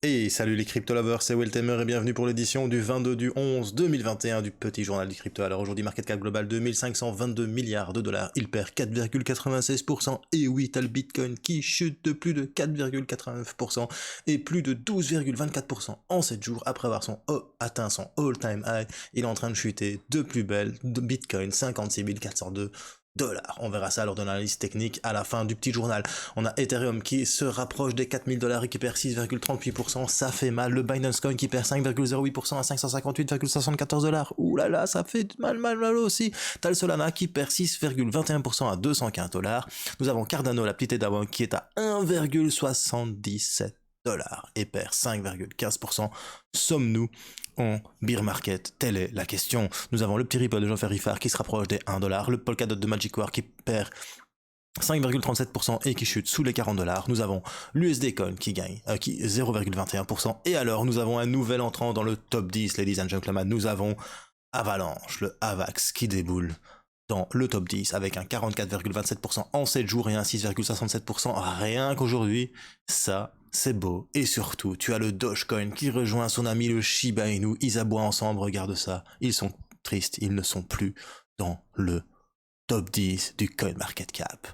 Et salut les crypto lovers, c'est Weltemer et bienvenue pour l'édition du 22 du 11 2021 du petit journal du crypto. Alors aujourd'hui, market cap global 2522 milliards de dollars, il perd 4,96%. Et oui, t'as le Bitcoin qui chute de plus de 4,89% et plus de 12,24% en 7 jours après avoir atteint son all-time high. Il est en train de chuter de plus belle de Bitcoin 56 402 dollars. On verra ça lors de l'analyse technique à la fin du petit journal. On a Ethereum qui se rapproche des 4000 dollars et qui perd 6,38%. Ça fait mal. Le Binance Coin qui perd 5,08% à 558,74 dollars. Ouh là là, ça fait mal aussi. T'as le Solana qui perd 6,21% à 215 dollars. Nous avons Cardano, la petite Ethereum, qui est à 1,77 dollars et perd 5,15%. Sommes-nous en bear market? Telle est la question. Nous avons le petit Ripple de Jean Ferrifard qui se rapproche des 1 dollar, le Polkadot de Magic War qui perd 5,37% et qui chute sous les 40 dollars. Nous avons l'USD Coin qui gagne, qui 0,21%. Et alors, nous avons un nouvel entrant dans le top 10, ladies and gentlemen. Nous avons Avalanche, le AVAX qui déboule dans le top 10 avec un 44,27% en 7 jours et un 6,67% rien qu'aujourd'hui. Ça, c'est beau. Et surtout, tu as le Dogecoin qui rejoint son ami le Shiba Inu. Ils aboient ensemble, regarde ça. Ils sont tristes, ils ne sont plus dans le top 10 du CoinMarketCap.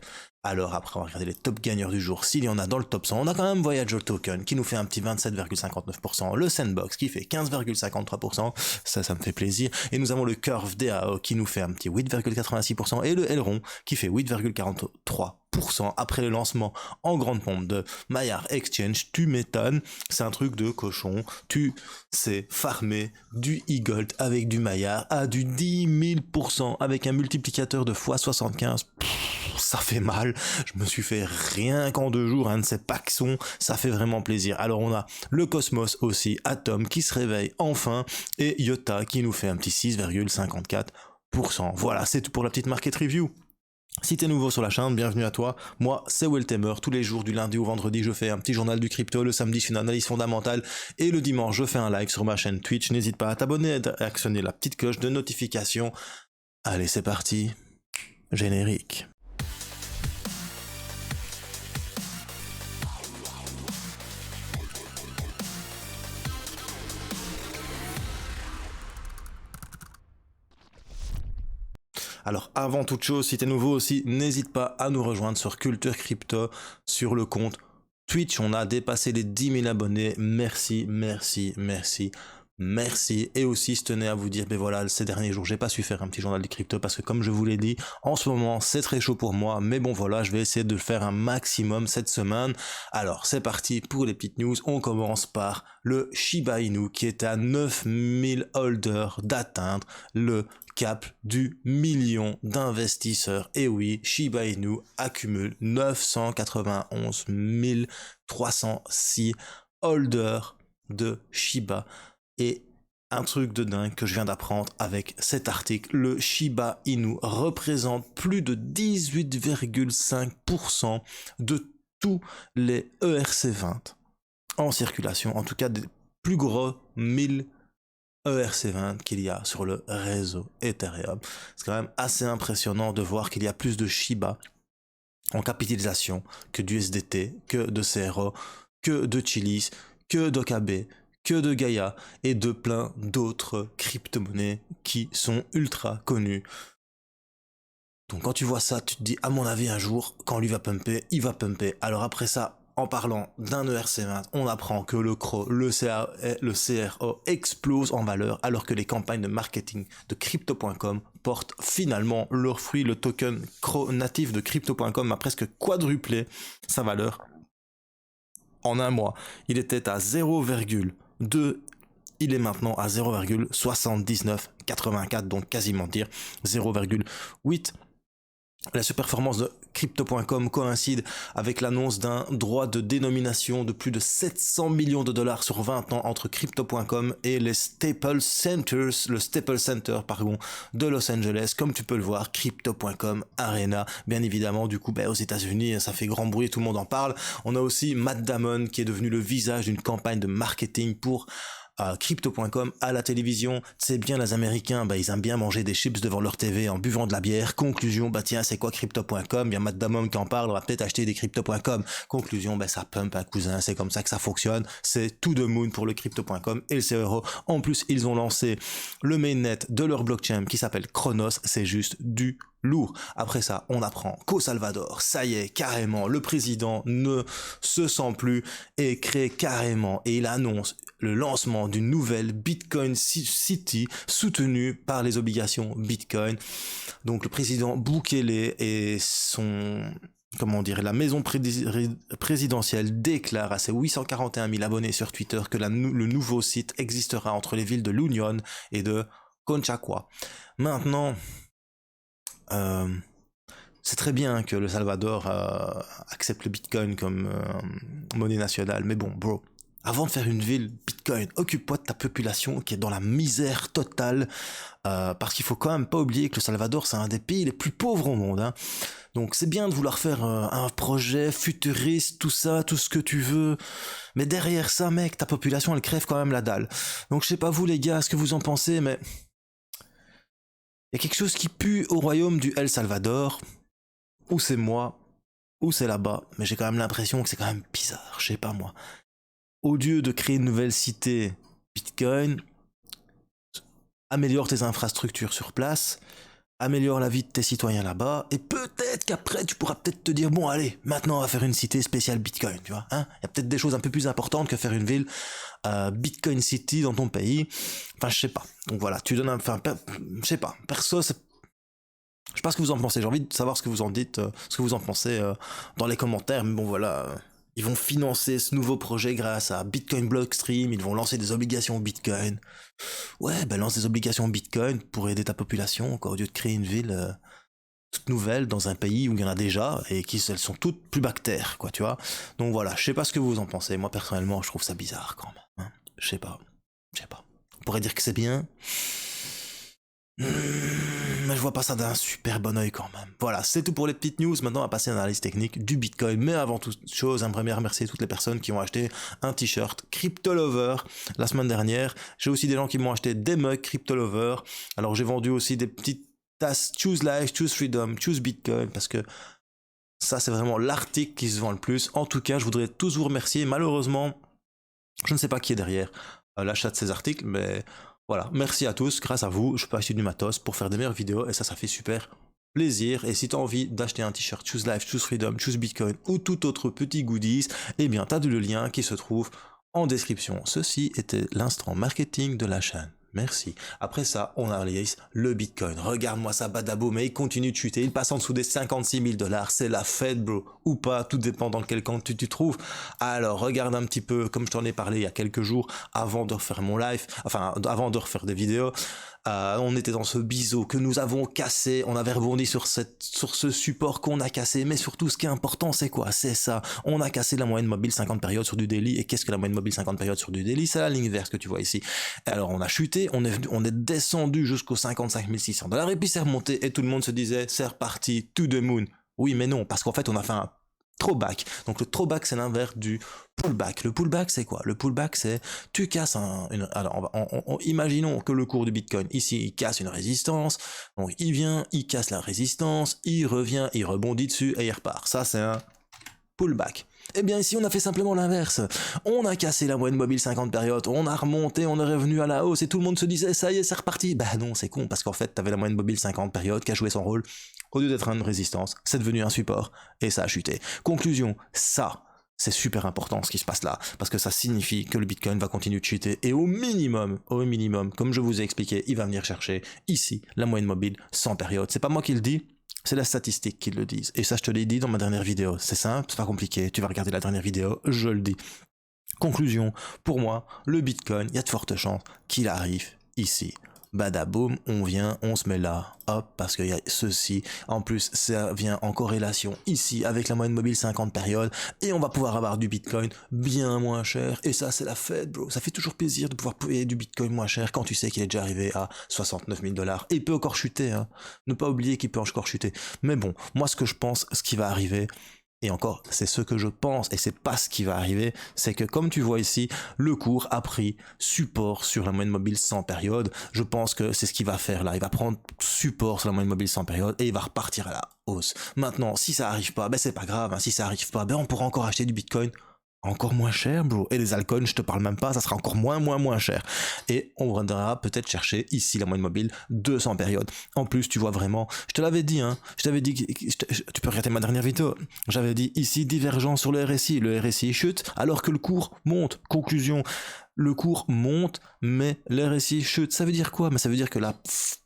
Alors après avoir regardé les top gagneurs du jour, s'il y en a dans le top 100, on a quand même Voyager Token qui nous fait un petit 27,59%, le Sandbox qui fait 15,53%, ça me fait plaisir, et nous avons le Curve DAO qui nous fait un petit 8,86% et le Elrond qui fait 8,43%. Après le lancement en grande pompe de Maillard Exchange. Tu m'étonnes, c'est un truc de cochon. Tu sais farmer du e-gold avec du Maillard à du 10 000% avec un multiplicateur de x75. Ça fait mal. Je me suis fait rien qu'en 2 jours un de ces paxons. Ça fait vraiment plaisir. Alors on a le Cosmos aussi, Atom qui se réveille enfin et Iota qui nous fait un petit 6,54%. Voilà, c'est tout pour la petite market review. Si t'es nouveau sur la chaîne, bienvenue à toi. Moi, c'est Weltemer. Tous les jours, du lundi au vendredi, je fais un petit journal du crypto. Le samedi, je fais une analyse fondamentale. Et le dimanche, je fais un live sur ma chaîne Twitch. N'hésite pas à t'abonner et à actionner la petite cloche de notification. Allez, c'est parti. Générique. Alors avant toute chose, si t'es nouveau aussi, n'hésite pas à nous rejoindre sur Culture Crypto sur le compte Twitch. On a dépassé les 10 000 abonnés. Merci. Et aussi, je tenais à vous dire, ben voilà, ces derniers jours, j'ai pas su faire un petit journal de crypto parce que comme je vous l'ai dit, en ce moment, c'est très chaud pour moi. Mais bon, voilà, je vais essayer de le faire un maximum cette semaine. Alors, c'est parti pour les petites news. On commence par le Shiba Inu qui est à 9000 holders d'atteindre le cap du million d'investisseurs. Et oui, Shiba Inu accumule 991 306 holders de Shiba. Et un truc de dingue que je viens d'apprendre avec cet article, le Shiba Inu représente plus de 18,5% de tous les ERC20 en circulation, en tout cas des plus gros 1000 ERC20 qu'il y a sur le réseau Ethereum. C'est quand même assez impressionnant de voir qu'il y a plus de Shiba en capitalisation que d'USDT, que de CRO, que de Chilis, que d'OKB, que de Gaia et de plein d'autres crypto-monnaies qui sont ultra connues. Donc quand tu vois ça, tu te dis, à mon avis, un jour, quand lui va pumper, il va pumper. Alors après ça, en parlant d'un ERC20, on apprend que le CRO, le CRO explose en valeur alors que les campagnes de marketing de Crypto.com portent finalement leurs fruits. Le token CRO natif de Crypto.com a presque quadruplé sa valeur en un mois. Il était à 0,2, il est maintenant à 0,7984, donc quasiment dire 0,8. La surperformance de Crypto.com coïncide avec l'annonce d'un droit de dénomination de plus de 700 millions de dollars sur 20 ans entre Crypto.com et le Staples Center de Los Angeles. Comme tu peux le voir, Crypto.com Arena, bien évidemment, du coup, aux États-Unis, ça fait grand bruit, tout le monde en parle. On a aussi Matt Damon qui est devenu le visage d'une campagne de marketing pour Crypto.com à la télévision. C'est bien, les Américains, ils aiment bien manger des chips devant leur TV en buvant de la bière. Conclusion, tiens, c'est quoi Crypto.com? Il y a Matt Damon qui en parle, on va peut-être acheter des Crypto.com. Conclusion, ça pump un cousin, c'est comme ça que ça fonctionne. C'est to the moon pour le Crypto.com et le CRO. En plus, ils ont lancé le mainnet de leur blockchain qui s'appelle Chronos. C'est juste du lourd. Après ça, on apprend qu'au Salvador, ça y est, carrément, le président ne se sent plus et crée carrément, et il annonce le lancement d'une nouvelle Bitcoin City soutenue par les obligations Bitcoin. Donc le président Bukele et la maison présidentielle déclare à ses 841 000 abonnés sur Twitter que le nouveau site existera entre les villes de l'Union et de Conchagua. Maintenant, c'est très bien que le Salvador accepte le Bitcoin comme monnaie nationale, mais bon, bro, avant de faire une ville Bitcoin, occupe-toi de ta population qui est dans la misère totale, parce qu'il faut quand même pas oublier que le Salvador, c'est un des pays les plus pauvres au monde, hein. Donc c'est bien de vouloir faire un projet futuriste, tout ça, tout ce que tu veux, mais derrière ça, mec, ta population, elle crève quand même la dalle. Donc je sais pas vous les gars, ce que vous en pensez, mais il y a quelque chose qui pue au royaume du El Salvador, ou c'est moi, ou c'est là-bas, mais j'ai quand même l'impression que c'est quand même bizarre, je sais pas moi. Au lieu de créer une nouvelle cité Bitcoin, améliore tes infrastructures sur place, améliore la vie de tes citoyens là-bas, et peut-être qu'après tu pourras peut-être te dire, bon allez, maintenant on va faire une cité spéciale Bitcoin, tu vois, hein. Il y a peut-être des choses un peu plus importantes que faire une ville Bitcoin City dans ton pays. Enfin, je sais pas. Donc voilà, tu donnes je sais pas. Perso, je sais pas ce que vous en pensez. J'ai envie de savoir ce que vous en dites, ce que vous en pensez dans les commentaires. Mais bon, voilà. Ils vont financer ce nouveau projet grâce à Bitcoin Blockstream. Ils vont lancer des obligations Bitcoin. Ouais, lance des obligations Bitcoin pour aider ta population, quoi, au lieu de créer une ville toute nouvelle dans un pays où il y en a déjà et elles sont toutes plus bactères, quoi, tu vois. Donc voilà, je sais pas ce que vous en pensez. Moi, personnellement, je trouve ça bizarre quand même, hein. Je sais pas. On pourrait dire que c'est bien, mais je vois pas ça d'un super bon oeil quand même. Voilà, c'est tout pour les petites news. Maintenant, on va passer à l'analyse technique du Bitcoin. Mais avant toute chose, j'aimerais bien remercier toutes les personnes qui ont acheté un t-shirt Crypto Lover la semaine dernière. J'ai aussi des gens qui m'ont acheté des mugs Crypto Lover. Alors, j'ai vendu aussi des petites tasses Choose Life, Choose Freedom, Choose Bitcoin, parce que ça, c'est vraiment l'article qui se vend le plus. En tout cas, je voudrais tous vous remercier. Malheureusement, je ne sais pas qui est derrière l'achat de ces articles, mais voilà, merci à tous, grâce à vous, je peux acheter du matos pour faire des meilleures vidéos, et ça fait super plaisir. Et si tu as envie d'acheter un t-shirt Choose Life, Choose Freedom, Choose Bitcoin ou tout autre petit goodies, eh bien, tu as le lien qui se trouve en description. Ceci était l'instant marketing de la chaîne. Merci. Après ça, on analyse le Bitcoin. Regarde-moi ça, badaboum, mais il continue de chuter. Il passe en dessous des 56 000 $. C'est la fête, bro. Ou pas, tout dépend dans quel camp tu te trouves. Alors, regarde un petit peu, comme je t'en ai parlé il y a quelques jours, avant de refaire mon live, enfin, avant de refaire des vidéos. On était dans ce biseau que nous avons cassé, on avait rebondi sur ce support qu'on a cassé, mais surtout ce qui est important c'est quoi? C'est ça, on a cassé la moyenne mobile 50 périodes sur du daily, et qu'est-ce que la moyenne mobile 50 périodes sur du daily? C'est la ligne verte que tu vois ici. Alors on a chuté, on est descendu jusqu'aux 55 600 $, et puis c'est remonté, et tout le monde se disait c'est reparti, to the moon. Oui mais non, parce qu'en fait on a fait un throwback. Donc le throwback c'est l'inverse du pullback. Le pullback c'est quoi? Le pullback c'est tu casses alors imaginons que le cours du Bitcoin ici il casse une résistance, donc il vient, il casse la résistance, il revient, il rebondit dessus et il repart. Ça c'est un pullback. Eh bien ici on a fait simplement l'inverse. On a cassé la moyenne mobile 50 périodes, on a remonté, on est revenu à la hausse et tout le monde se disait ça y est c'est reparti. Bah non c'est con parce qu'en fait t'avais la moyenne mobile 50 périodes qui a joué son rôle. Au lieu d'être une résistance, c'est devenu un support et ça a chuté. Conclusion, ça c'est super important ce qui se passe là, parce que ça signifie que le Bitcoin va continuer de chuter et au minimum, comme je vous ai expliqué, il va venir chercher ici la moyenne mobile 100 périodes. C'est pas moi qui le dis, c'est la statistique qui le dit. Et ça je te l'ai dit dans ma dernière vidéo. C'est simple, c'est pas compliqué, tu vas regarder la dernière vidéo, je le dis. Conclusion, pour moi, le Bitcoin, il y a de fortes chances qu'il arrive ici. Badaboum, on vient, on se met là, hop, parce qu'il y a ceci, en plus ça vient en corrélation ici avec la moyenne mobile 50 périodes, et on va pouvoir avoir du Bitcoin bien moins cher, et ça c'est la fête bro, ça fait toujours plaisir de pouvoir payer du Bitcoin moins cher quand tu sais qu'il est déjà arrivé à 69 000 $, et il peut encore chuter, hein. Ne pas oublier qu'il peut encore chuter, mais bon, moi ce que je pense, ce qui va arriver, Et encore, c'est ce que je pense, et c'est pas ce qui va arriver, c'est que comme tu vois ici, le cours a pris support sur la moyenne mobile sans période. Je pense que c'est ce qu'il va faire là, il va prendre support sur la moyenne mobile sans période, et il va repartir à la hausse. Maintenant, si ça arrive pas, ben c'est pas grave, hein. Si ça arrive pas, ben on pourra encore acheter du Bitcoin encore moins cher, bro. Et les altcoins, je te parle même pas, ça sera encore moins cher. Et on viendra peut-être chercher ici la moyenne mobile 200 périodes. En plus, tu vois vraiment, je te l'avais dit, hein, je t'avais dit, tu peux regarder ma dernière vidéo, j'avais dit ici divergence sur le RSI chute alors que le cours monte. Conclusion, le cours monte, mais le RSI chute. Ça veut dire quoi? Mais ça veut dire que la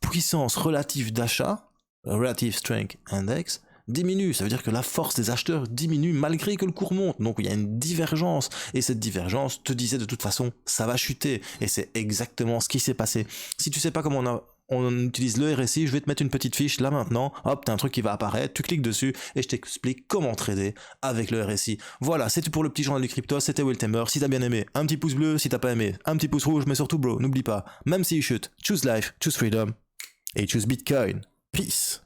puissance relative d'achat, Relative Strength Index, diminue, ça veut dire que la force des acheteurs diminue malgré que le cours monte, donc il y a une divergence, et cette divergence te disait de toute façon ça va chuter, et c'est exactement ce qui s'est passé. Si tu sais pas comment on utilise le RSI, je vais te mettre une petite fiche là maintenant, hop, t'as un truc qui va apparaître, tu cliques dessus, et je t'explique comment trader avec le RSI. Voilà, c'est tout pour le petit journal du crypto, c'était Will Tamer. Si t'as bien aimé, un petit pouce bleu, si t'as pas aimé, un petit pouce rouge, mais surtout bro, n'oublie pas, même s'il chute, choose life, choose freedom, et choose Bitcoin. Peace.